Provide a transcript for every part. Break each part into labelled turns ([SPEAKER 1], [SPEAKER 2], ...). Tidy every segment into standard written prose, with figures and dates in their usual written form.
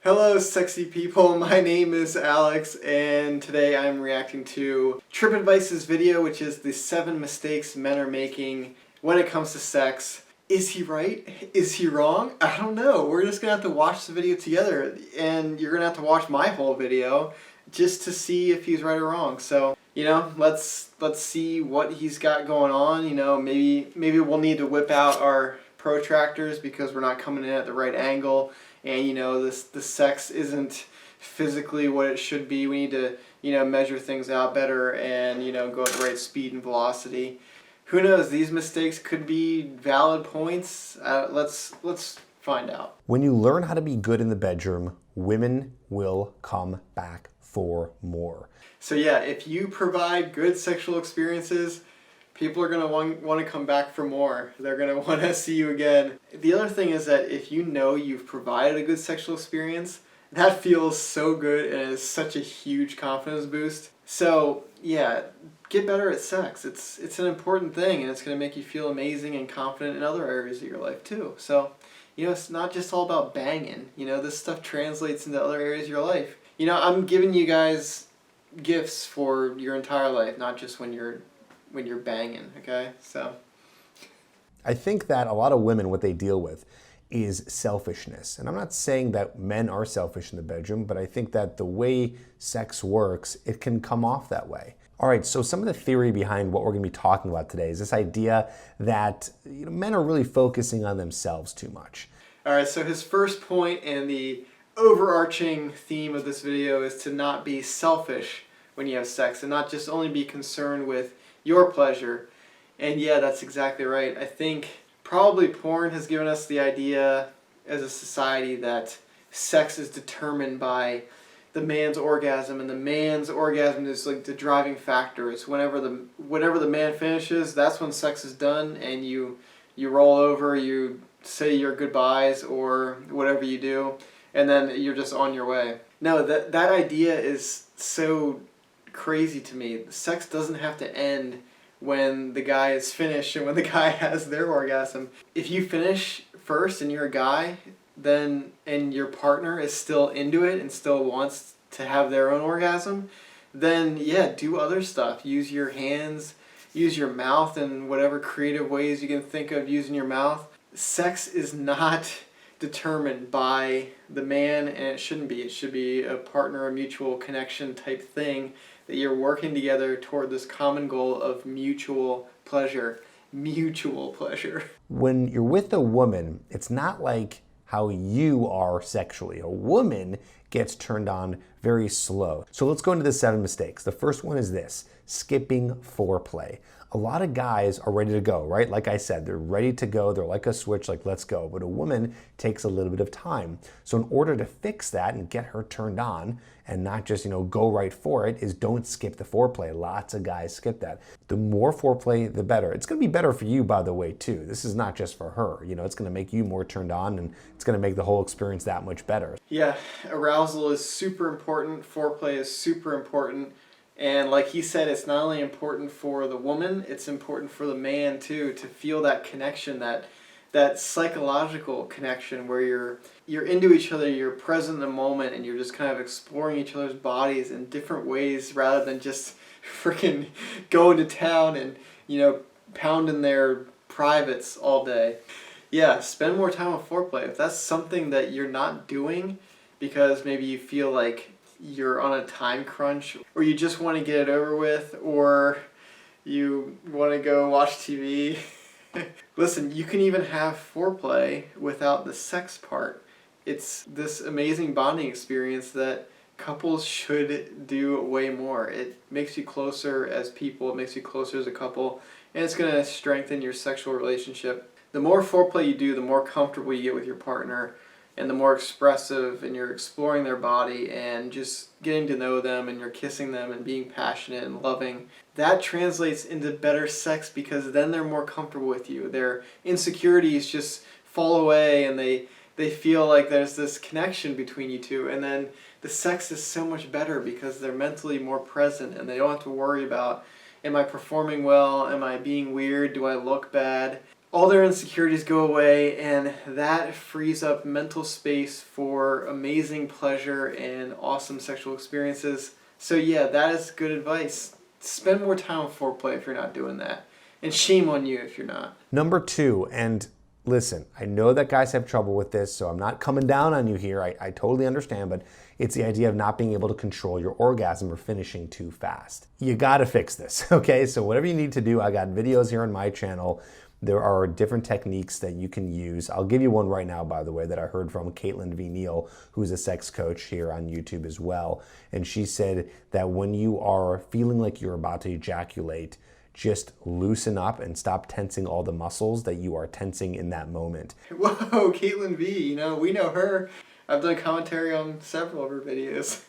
[SPEAKER 1] Hello sexy people, my name is Alex and today I'm reacting to Tripp Advice's video, which is the 7 mistakes men are making when it comes to sex. Is he right? Is he wrong? I don't know. We're just gonna have to watch the video together and you're gonna have to watch my whole video just to see if he's right or wrong. So, let's see what he's got going on. Maybe we'll need to whip out our protractors because we're not coming in at the right angle. And the sex isn't physically what it should be. We need to measure things out better and go at the right speed and velocity. Who knows? These mistakes could be valid points. Let's find out.
[SPEAKER 2] When you learn how to be good in the bedroom, women will come back for more.
[SPEAKER 1] So yeah, if you provide good sexual experiences, people are going to want to come back for more. They're going to want to see you again. The other thing is that if you know you've provided a good sexual experience, that feels so good and is such a huge confidence boost. So yeah, get better at sex. It's an important thing and it's going to make you feel amazing and confident in other areas of your life too. So, it's not just all about banging. This stuff translates into other areas of your life. I'm giving you guys gifts for your entire life, not just when you're banging, okay? So
[SPEAKER 2] I think that a lot of women, what they deal with is selfishness. And I'm not saying that men are selfish in the bedroom, but I think that the way sex works, it can come off that way. All right, so some of the theory behind what we're gonna be talking about today is this idea that men are really focusing on themselves too much.
[SPEAKER 1] All right, so his first point and the overarching theme of this video is to not be selfish when you have sex and not just only be concerned with your pleasure. And yeah, that's exactly right. I think probably porn has given us the idea as a society that sex is determined by the man's orgasm, and the man's orgasm is like the driving factor. It's whenever the man finishes, that's when sex is done, and you roll over, you say your goodbyes or whatever you do, and then you're just on your way. No, that idea is so crazy to me. Sex doesn't have to end when the guy is finished and when the guy has their orgasm. If you finish first and you're a guy, then and your partner is still into it and still wants to have their own orgasm, then yeah, do other stuff. Use your hands, use your mouth in whatever creative ways you can think of using your mouth. Sex is not determined by the man, and it shouldn't be. It should be a partner, a mutual connection type thing that you're working together toward this common goal of mutual pleasure. Mutual pleasure.
[SPEAKER 2] When you're with a woman, it's not like how you are sexually. A woman gets turned on very slow. So let's go into the 7 mistakes. The first one is this: skipping foreplay. A lot of guys are ready to go, right? Like I said, they're ready to go. They're like a switch, like let's go. But a woman takes a little bit of time. So in order to fix that and get her turned on and not just, go right for it, is don't skip the foreplay. Lots of guys skip that. The more foreplay, the better. It's gonna be better for you, by the way, too. This is not just for her. It's gonna make you more turned on and it's gonna make the whole experience that much better.
[SPEAKER 1] Yeah, arousal is super important. Foreplay is super important. And like he said, it's not only important for the woman, it's important for the man too, to feel that connection, that psychological connection where you're into each other, you're present in the moment, and you're just kind of exploring each other's bodies in different ways rather than just freaking going to town and, pounding their privates all day. Yeah, spend more time on foreplay. If that's something that you're not doing because maybe you feel like you're on a time crunch, or you just want to get it over with, or you want to go watch TV. Listen, you can even have foreplay without the sex part. It's this amazing bonding experience that couples should do way more. It makes you closer as people, it makes you closer as a couple, and it's going to strengthen your sexual relationship. The more foreplay you do, the more comfortable you get with your partner, and the more expressive, and you're exploring their body and just getting to know them, and you're kissing them and being passionate and loving. That translates into better sex because then they're more comfortable with you. Their insecurities just fall away and they feel like there's this connection between you two, and then the sex is so much better because they're mentally more present and they don't have to worry about, am I performing well? Am I being weird? Do I look bad? all their insecurities go away, and that frees up mental space for amazing pleasure and awesome sexual experiences. So yeah, that is good advice. Spend more time on foreplay if you're not doing that. And shame on you if you're not.
[SPEAKER 2] Number two, and listen, I know that guys have trouble with this, so I'm not coming down on you here. I totally understand, but it's the idea of not being able to control your orgasm or finishing too fast. You gotta fix this, okay? So whatever you need to do, I got videos here on my channel. There are different techniques that you can use. I'll give you one right now, by the way, that I heard from Caitlin V. Neal, who's a sex coach here on YouTube as well. And she said that when you are feeling like you're about to ejaculate, just loosen up and stop tensing all the muscles that you are tensing in that moment.
[SPEAKER 1] Whoa, Caitlin V, we know her. I've done commentary on several of her videos.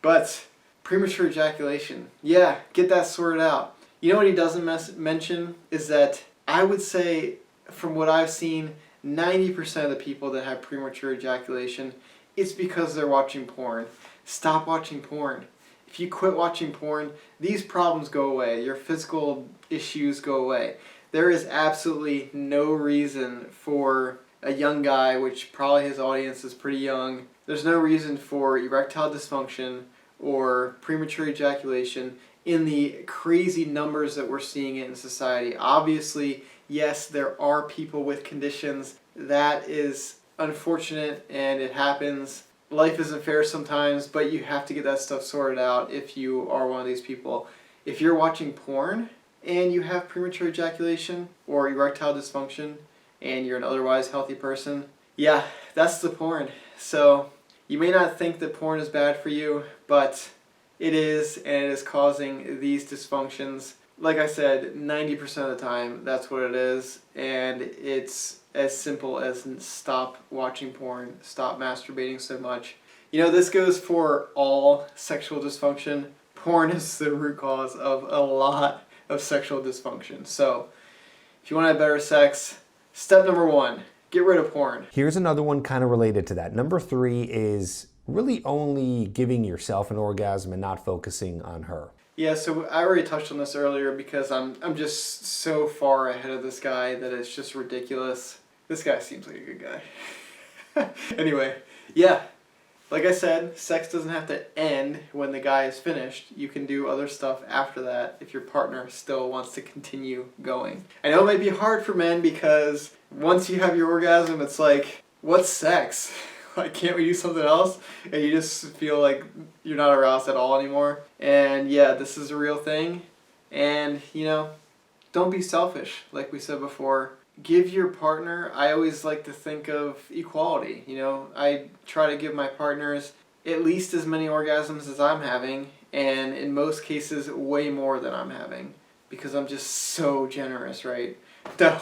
[SPEAKER 1] But premature ejaculation, yeah, get that sorted out. You know what he doesn't mention is that I would say, from what I've seen, 90% of the people that have premature ejaculation, it's because they're watching porn. Stop watching porn. If you quit watching porn, these problems go away. Your physical issues go away. There is absolutely no reason for a young guy, which probably his audience is pretty young, there's no reason for erectile dysfunction or premature ejaculation in the crazy numbers that we're seeing in society. Obviously, yes, there are people with conditions. That is unfortunate and it happens. Life isn't fair sometimes, but you have to get that stuff sorted out if you are one of these people. If you're watching porn and you have premature ejaculation or erectile dysfunction and you're an otherwise healthy person, yeah, that's the porn. So you may not think that porn is bad for you, but it is, and it is causing these dysfunctions. Like I said, 90% of the time, that's what it is, and it's as simple as stop watching porn, stop masturbating so much. This goes for all sexual dysfunction. Porn is the root cause of a lot of sexual dysfunction. So, if you want to have better sex, step number 1, get rid of porn.
[SPEAKER 2] Here's another one kind of related to that. Number 3 is really only giving yourself an orgasm and not focusing on her.
[SPEAKER 1] Yeah, so I already touched on this earlier because I'm just so far ahead of this guy that it's just ridiculous. This guy seems like a good guy. Anyway, yeah, like I said, sex doesn't have to end when the guy is finished. You can do other stuff after that if your partner still wants to continue going. I know it might be hard for men because once you have your orgasm, it's like, what's sex? Like, can't we do something else? And you just feel like you're not aroused at all anymore. And yeah, this is a real thing. And, don't be selfish, like we said before. Give your partner, I always like to think of equality. I try to give my partners at least as many orgasms as I'm having, and in most cases, way more than I'm having. Because I'm just so generous, right? No,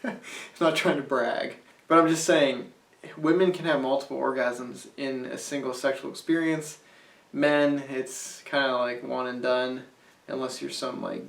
[SPEAKER 1] I'm not trying to brag. But I'm just saying, women can have multiple orgasms in a single sexual experience. Men, it's kind of like one and done, unless you're some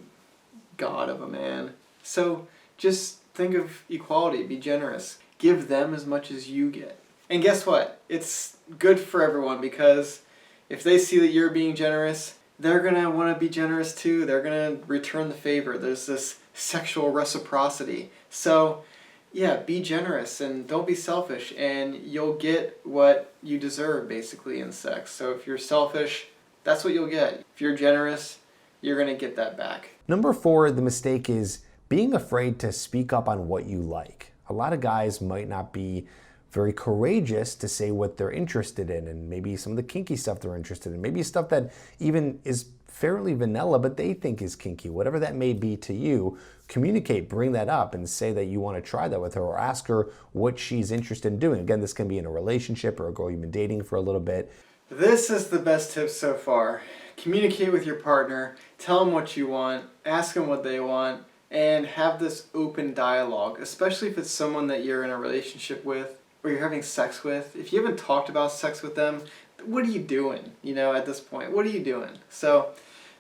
[SPEAKER 1] god of a man. So just think of equality, be generous. Give them as much as you get. And guess what? It's good for everyone because if they see that you're being generous, they're going to want to be generous too. They're going to return the favor. There's this sexual reciprocity. So yeah, be generous and don't be selfish, and you'll get what you deserve basically in sex. So if you're selfish, that's what you'll get. If you're generous, you're going to get that back.
[SPEAKER 2] Number 4, the mistake is being afraid to speak up on what you like. A lot of guys might not be very courageous to say what they're interested in, and maybe some of the kinky stuff they're interested in, maybe stuff that even is fairly vanilla, but they think is kinky. Whatever that may be to you, communicate, bring that up, and say that you want to try that with her, or ask her what she's interested in doing. Again, this can be in a relationship or a girl you've been dating for a little bit.
[SPEAKER 1] This is the best tip so far. Communicate with your partner, tell them what you want, ask them what they want, and have this open dialogue, especially if it's someone that you're in a relationship with or you're having sex with. If you haven't talked about sex with them, what are you doing, at this point? What are you doing? So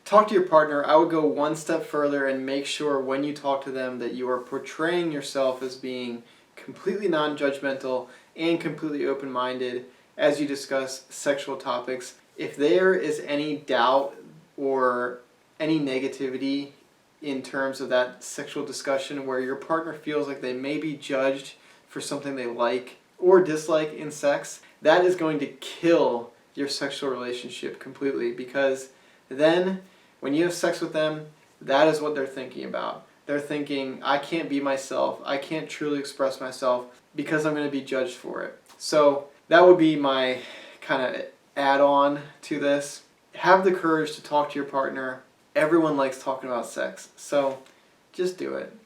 [SPEAKER 1] talk to your partner. I would go one step further and make sure when you talk to them that you are portraying yourself as being completely non-judgmental and completely open-minded as you discuss sexual topics. If there is any doubt or any negativity in terms of that sexual discussion where your partner feels like they may be judged for something they like or dislike in sex, that is going to kill your sexual relationship completely, because then when you have sex with them, that is what they're thinking about. They're thinking, I can't be myself, I can't truly express myself because I'm going to be judged for it. So that would be my kind of add-on to this. Have the courage to talk to your partner. Everyone likes talking about sex, so just do it.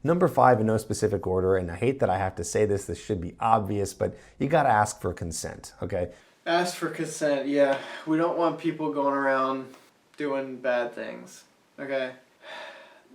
[SPEAKER 2] Number 5, in no specific order, and I hate that I have to say this, this should be obvious, but you gotta ask for consent, okay?
[SPEAKER 1] Ask for consent, yeah. We don't want people going around doing bad things, okay?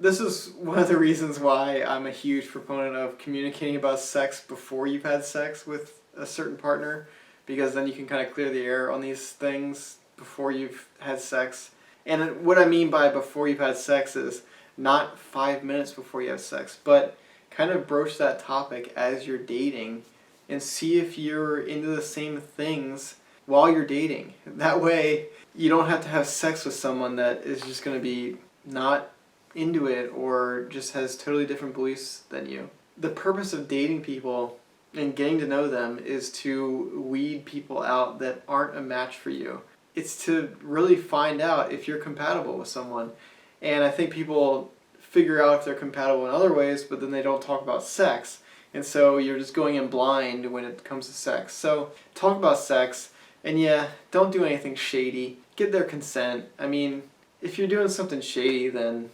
[SPEAKER 1] This is one of the reasons why I'm a huge proponent of communicating about sex before you've had sex with a certain partner, because then you can kind of clear the air on these things before you've had sex. And what I mean by before you've had sex is not 5 minutes before you have sex, but kind of broach that topic as you're dating and see if you're into the same things while you're dating. That way you don't have to have sex with someone that is just going to be not into it or just has totally different beliefs than you. The purpose of dating people and getting to know them is to weed people out that aren't a match for you. It's to really find out if you're compatible with someone. And I think people figure out if they're compatible in other ways, but then they don't talk about sex. And so you're just going in blind when it comes to sex. So talk about sex, and yeah, don't do anything shady. Get their consent. I mean, if you're doing something shady, then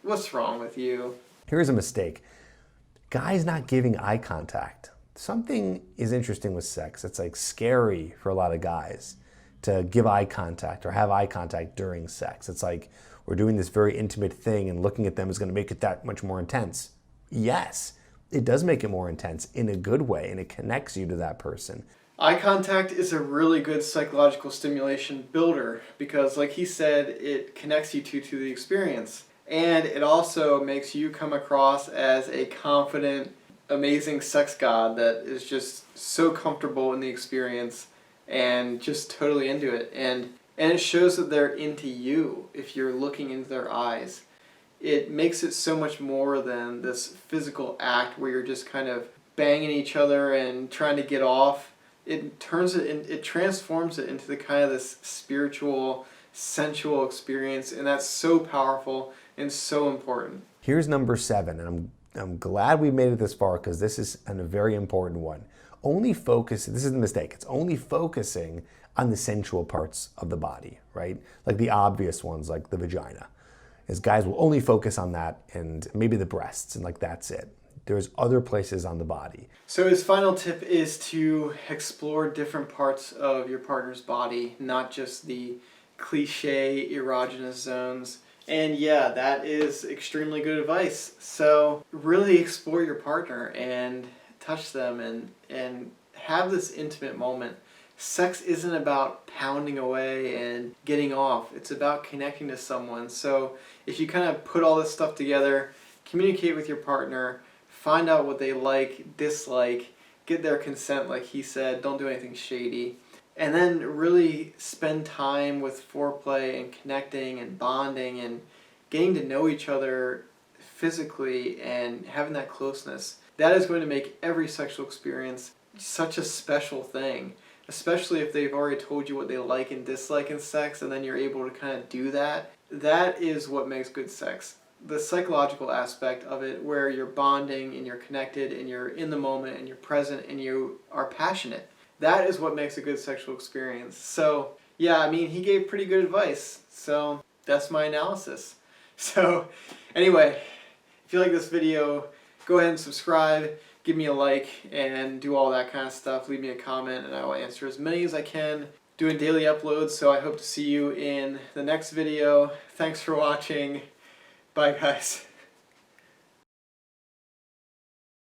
[SPEAKER 1] what's wrong with you?
[SPEAKER 2] Here's a mistake. Guys not giving eye contact. Something is interesting with sex. It's like scary for a lot of guys to give eye contact or have eye contact during sex. It's like we're doing this very intimate thing and looking at them is going to make it that much more intense. Yes, it does make it more intense in a good way, and it connects you to that person.
[SPEAKER 1] Eye contact is a really good psychological stimulation builder because, like he said, it connects you to the experience. And it also makes you come across as a confident, amazing sex god that is just so comfortable in the experience and just totally into it. And it shows that they're into you if you're looking into their eyes. It makes it so much more than this physical act where you're just kind of banging each other and trying to get off. It transforms it into the kind of this spiritual, sensual experience, and that's so powerful and so important.
[SPEAKER 2] Here's number 7, and I'm glad we made it this far because this is a very important one. This is the mistake, it's only focusing on the sensual parts of the body, right? Like the obvious ones, like the vagina. As guys will only focus on that and maybe the breasts, and like that's it. There's other places on the body.
[SPEAKER 1] So his final tip is to explore different parts of your partner's body, not just the cliche erogenous zones. And yeah, that is extremely good advice. So really explore your partner and touch them and have this intimate moment. Sex isn't about pounding away and getting off. It's about connecting to someone. So if you kind of put all this stuff together, communicate with your partner, find out what they like, dislike, get their consent like he said, don't do anything shady. And then really spend time with foreplay and connecting and bonding and getting to know each other physically and having that closeness. That is going to make every sexual experience such a special thing, especially if they've already told you what they like and dislike in sex, and then you're able to kind of do that. That is what makes good sex. The psychological aspect of it, where you're bonding and you're connected and you're in the moment and you're present and you are passionate. That is what makes a good sexual experience. So, yeah, I mean, he gave pretty good advice. So, that's my analysis. So, anyway, if you like this video, go ahead and subscribe, give me a like, and do all that kind of stuff. Leave me a comment, and I will answer as many as I can. Doing daily uploads, so I hope to see you in the next video. Thanks for watching. Bye, guys.